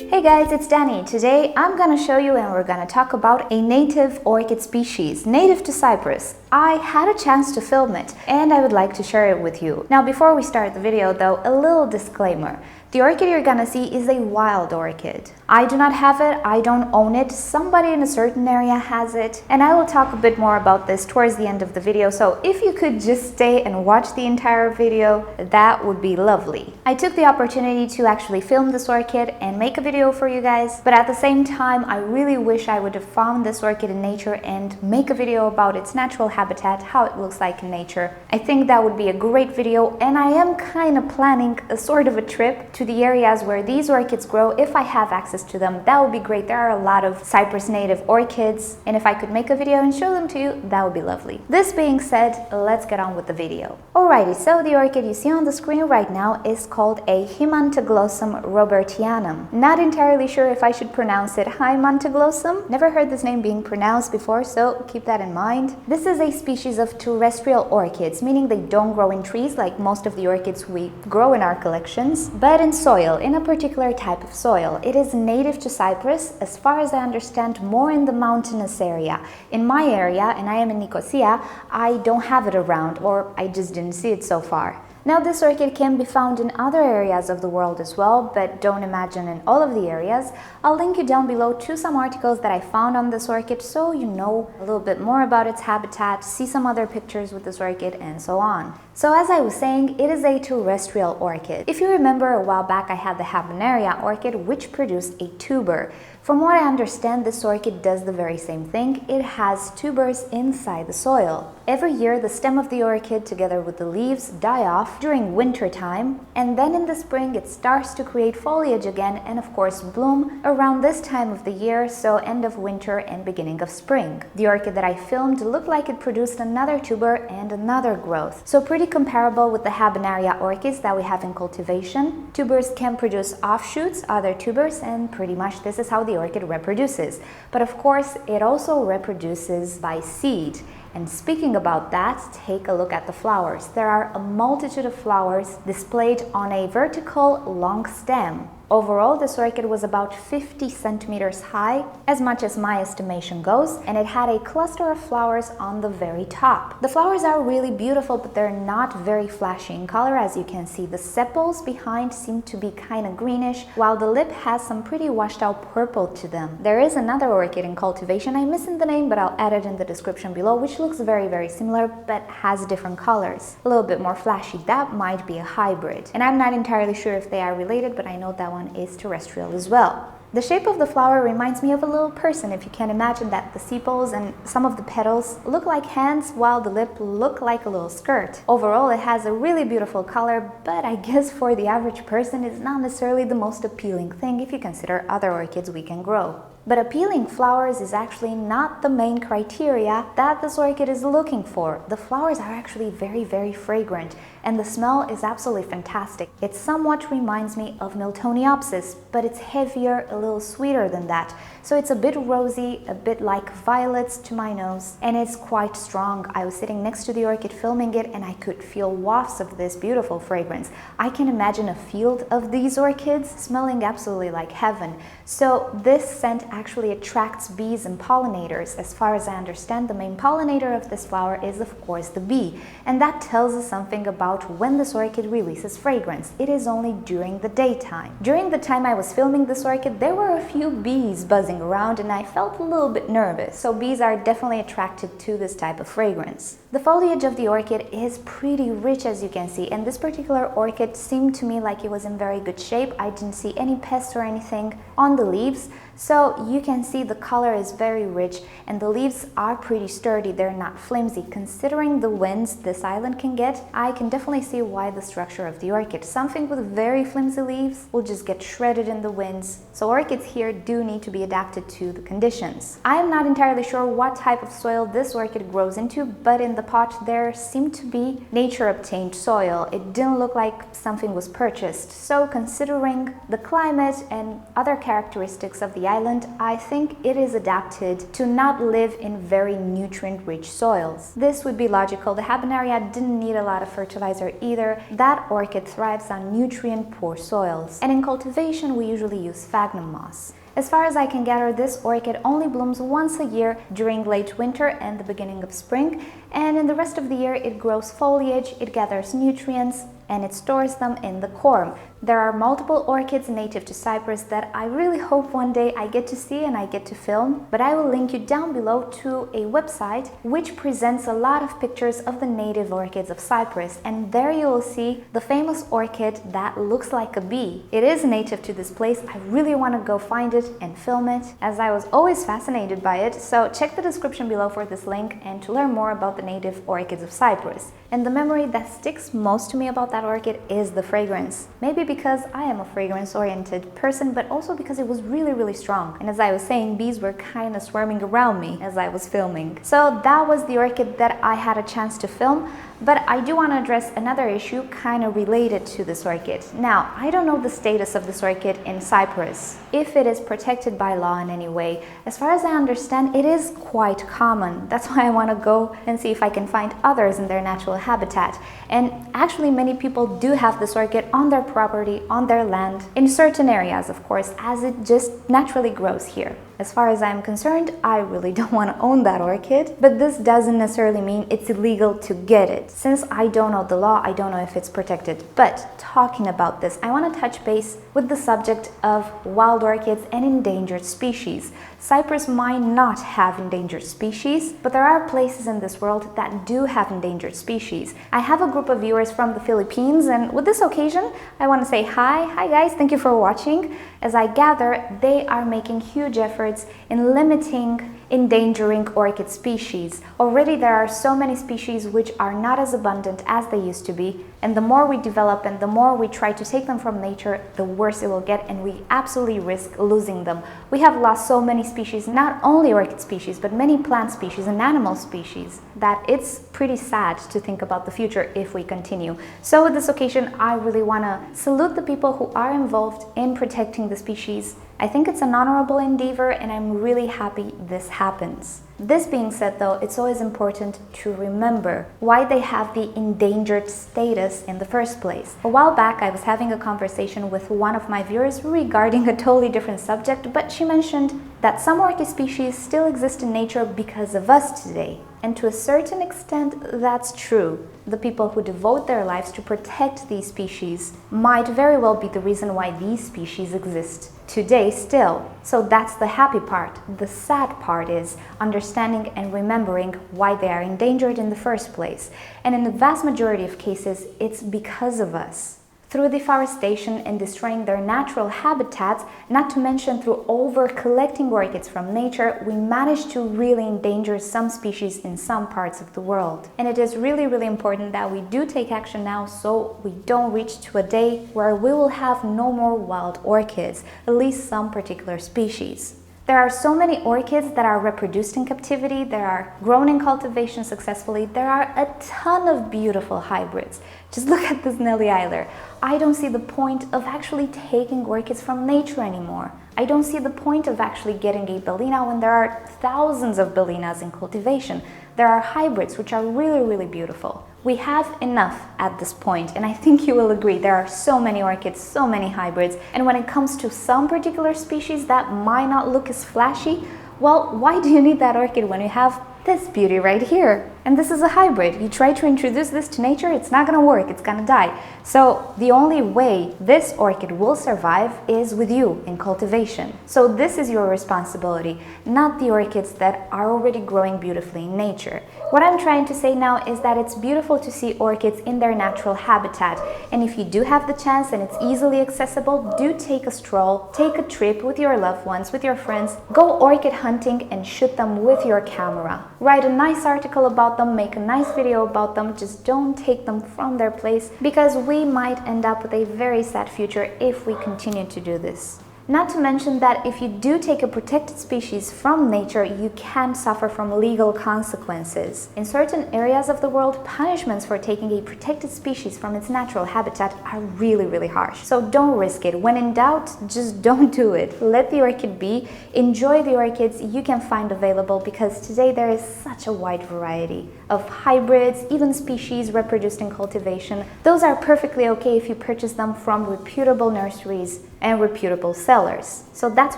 Hey guys, it's Danny. Today I'm gonna show you and we're gonna talk about a native orchid species native to Cyprus. I had a chance to film it and I would like to share it with you. Now before we start the video though, a little disclaimer. The orchid you're gonna see is a wild orchid. I do not have it, I don't own it, somebody in a certain area has it, and I will talk a bit more about this towards the end of the video, so if you could just stay and watch the entire video, that would be lovely. I took the opportunity to actually film this orchid and make a video for you guys, but at the same time, I really wish I would have found this orchid in nature and make a video about its natural habitat, how it looks like in nature. I think that would be a great video, and I am kind of planning a sort of a trip to the areas where these orchids grow. If I have access to them, that would be great. There are a lot of Cyprus native orchids, and if I could make a video and show them to you, that would be lovely. This being said, let's get on with the video. Alrighty, so the orchid you see on the screen right now is called a Himantoglossum robertianum. Not entirely sure if I should pronounce it Himantoglossum. Never heard this name being pronounced before, so keep that in mind. This is a species of terrestrial orchids, meaning they don't grow in trees like most of the orchids we grow in our collections, but in soil, in a particular type of soil. It is native to Cyprus, as far as I understand, more in the mountainous area. In my area, and I am in Nicosia, I don't have it around, or I just didn't see it so far. Now this orchid can be found in other areas of the world as well, but don't imagine in all of the areas. I'll link you down below to some articles that I found on this orchid so you know a little bit more about its habitat, see some other pictures with this orchid, and so on. So as I was saying, it is a terrestrial orchid. If you remember, a while back I had the Habenaria orchid, which produced a tuber. From what I understand, this orchid does the very same thing. It has tubers inside the soil. Every year, the stem of the orchid, together with the leaves, die off during winter time, and then in the spring it starts to create foliage again and of course bloom around this time of the year, so end of winter and beginning of spring. The orchid that I filmed looked like it produced another tuber and another growth, so pretty comparable with the Habenaria orchids that we have in cultivation. Tubers can produce offshoots, other tubers, and pretty much this is how the orchid reproduces. But of course, it also reproduces by seed. And speaking about that, take a look at the flowers. There are a multitude of flowers displayed on a vertical long stem. Overall, this orchid was about 50 centimeters high, as much as my estimation goes, and it had a cluster of flowers on the very top. The flowers are really beautiful, but they're not very flashy in color. As you can see, the sepals behind seem to be kind of greenish, while the lip has some pretty washed out purple to them. There is another orchid in cultivation, I'm missing the name, but I'll add it in the description below, which looks very similar, but has different colors. A little bit more flashy. That might be a hybrid. And I'm not entirely sure if they are related, but I know that one is terrestrial as well. The shape of the flower reminds me of a little person, if you can imagine that. The sepals and some of the petals look like hands, while the lip look like a little skirt. Overall, it has a really beautiful color, but I guess for the average person it's not necessarily the most appealing thing if you consider other orchids we can grow. But appealing flowers is actually not the main criteria that this orchid is looking for. The flowers are actually very fragrant, and the smell is absolutely fantastic. It somewhat reminds me of Miltoniopsis, but it's heavier, a little sweeter than that. So it's a bit rosy, a bit like violets to my nose, and it's quite strong. I was sitting next to the orchid filming it, and I could feel wafts of this beautiful fragrance. I can imagine a field of these orchids smelling absolutely like heaven. So this scent actually attracts bees and pollinators. As far as I understand, the main pollinator of this flower is of course the bee, and that tells us something about when this orchid releases fragrance. It is only during the daytime. During the time I was filming this orchid, there were a few bees buzzing around and I felt a little bit nervous. So bees are definitely attracted to this type of fragrance. The foliage of the orchid is pretty rich, as you can see, and this particular orchid seemed to me like it was in very good shape. I didn't see any pests or anything on the leaves, so you can see the color is very rich and the leaves are pretty sturdy. They're not flimsy. Considering the winds this island can get, I can definitely see why the structure of the orchid. Something with very flimsy leaves will just get shredded in the winds. So orchids here do need to be adapted to the conditions. I am not entirely sure what type of soil this orchid grows into, but in the pot there seemed to be nature obtained soil. It didn't look like something was purchased. So considering the climate and other characteristics of the island, I think it is adapted to not live in very nutrient-rich soils. This would be logical. The Habenaria didn't need a lot of fertilizer either. That orchid thrives on nutrient-poor soils. And in cultivation, we usually use sphagnum moss. As far as I can gather, this orchid only blooms once a year during late winter and the beginning of spring, and in the rest of the year it grows foliage, it gathers nutrients, and it stores them in the corm. There are multiple orchids native to Cyprus that I really hope one day I get to see and I get to film, but I will link you down below to a website which presents a lot of pictures of the native orchids of Cyprus, and there you will see the famous orchid that looks like a bee. It is native to this place. I really want to go find it and film it, as I was always fascinated by it, so check the description below for this link and to learn more about the native orchids of Cyprus. And the memory that sticks most to me about that orchid is the fragrance. Maybe because I am a fragrance-oriented person, but also because it was really strong. And as I was saying, bees were kind of swarming around me as I was filming. So that was the orchid that I had a chance to film. But I do want to address another issue kind of related to this orchid. Now, I don't know the status of this orchid in Cyprus, if it is protected by law in any way. As far as I understand, it is quite common. That's why I want to go and see if I can find others in their natural habitat. And actually, many people do have this orchid on their property, on their land, in certain areas, of course, as it just naturally grows here. As far as I'm concerned, I really don't want to own that orchid, but this doesn't necessarily mean it's illegal to get it. Since I don't know the law, I don't know if it's protected. But talking about this, I want to touch base with the subject of wild orchids and endangered species. Cyprus might not have endangered species, but there are places in this world that do have endangered species. I have a group of viewers from the Philippines, and with this occasion, I want to say hi guys, thank you for watching. As I gather, they are making huge efforts in limiting endangering orchid species. Already there are so many species which are not as abundant as they used to be, and the more we develop and the more we try to take them from nature, the worse it will get, and we absolutely risk losing them. We have lost so many species, not only orchid species, but many plant species and animal species, that it's pretty sad to think about the future if we continue. So with this occasion, I really want to salute the people who are involved in protecting the species. I think it's an honorable endeavor, and I'm really happy this happens. This being said though, it's always important to remember why they have the endangered status in the first place. A while back, I was having a conversation with one of my viewers regarding a totally different subject, but she mentioned that some orchid species still exist in nature because of us today. And to a certain extent, that's true. The people who devote their lives to protect these species might very well be the reason why these species exist today still. So that's the happy part. The sad part is understanding and remembering why they are endangered in the first place. And in the vast majority of cases, it's because of us. Through deforestation and destroying their natural habitats, not to mention through over-collecting orchids from nature, we managed to really endanger some species in some parts of the world. And it is really important that we do take action now, so we don't reach to a day where we will have no more wild orchids, at least some particular species. There are so many orchids that are reproduced in captivity, there are grown in cultivation successfully, there are a ton of beautiful hybrids. Just look at this Nelly Eiler. I don't see the point of actually taking orchids from nature anymore. I don't see the point of actually getting a bellina when there are thousands of bellinas in cultivation. There are hybrids which are really beautiful. We have enough at this point, and I think you will agree, there are so many orchids, so many hybrids, and when it comes to some particular species that might not look as flashy, well, why do you need that orchid when you have this beauty right here? And this is a hybrid. You try to introduce this to nature, it's not gonna work, it's gonna die. So the only way this orchid will survive is with you in cultivation. So this is your responsibility, not the orchids that are already growing beautifully in nature. What I'm trying to say now is that it's beautiful to see orchids in their natural habitat. And if you do have the chance and it's easily accessible, do take a stroll, take a trip with your loved ones, with your friends, go orchid hunting and shoot them with your camera. Write a nice article about them, make a nice video about them, just don't take them from their place, because we might end up with a very sad future if we continue to do this. Not to mention that if you do take a protected species from nature, you can suffer from legal consequences. In certain areas of the world, punishments for taking a protected species from its natural habitat are really harsh. So don't risk it. When in doubt, just don't do it. Let the orchid be. Enjoy the orchids you can find available, because today there is such a wide variety of hybrids, even species reproduced in cultivation. Those are perfectly okay if you purchase them from reputable nurseries and reputable sellers. So that's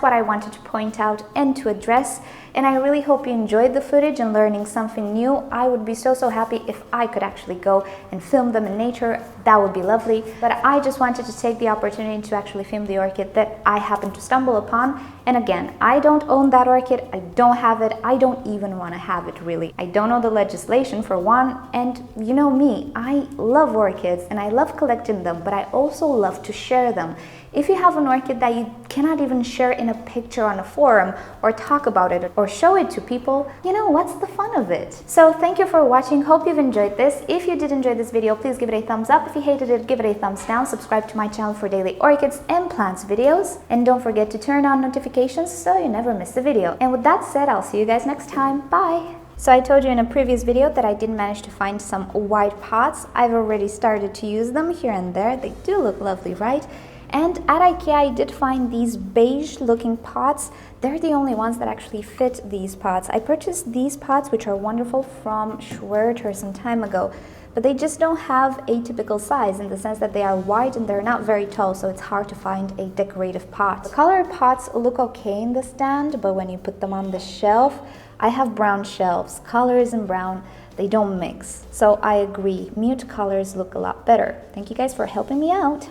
what I wanted to point out and to address, and I really hope you enjoyed the footage and learning something new. I would be so happy if I could actually go and film them in nature. That would be lovely, but I just wanted to take the opportunity to actually film the orchid that I happened to stumble upon. And again, I don't own that orchid, I don't have it, I don't even want to have it really. I don't know the legislation for one, and you know me, I love orchids and I love collecting them, but I also love to share them. If you have an orchid that you cannot even share in a picture on a forum or talk about it or show it to people, you know, what's the fun of it? So thank you for watching. Hope you've enjoyed this. If you did enjoy this video, please give it a thumbs up. If you hated it, give it a thumbs down. Subscribe to my channel for daily orchids and plants videos. And don't forget to turn on notifications so you never miss a video. And with that said, I'll see you guys next time. Bye! So I told you in a previous video that I did manage to find some white pots. I've already started to use them here and there. They do look lovely, right? And at IKEA, I did find these beige looking pots. They're the only ones that actually fit these pots. I purchased these pots, which are wonderful, from Schwerter some time ago, but they just don't have a typical size in the sense that they are wide and they're not very tall, so it's hard to find a decorative pot. The colored pots look okay in the stand, but when you put them on the shelf, I have brown shelves. Colors and brown, they don't mix. So I agree, mute colors look a lot better. Thank you guys for helping me out.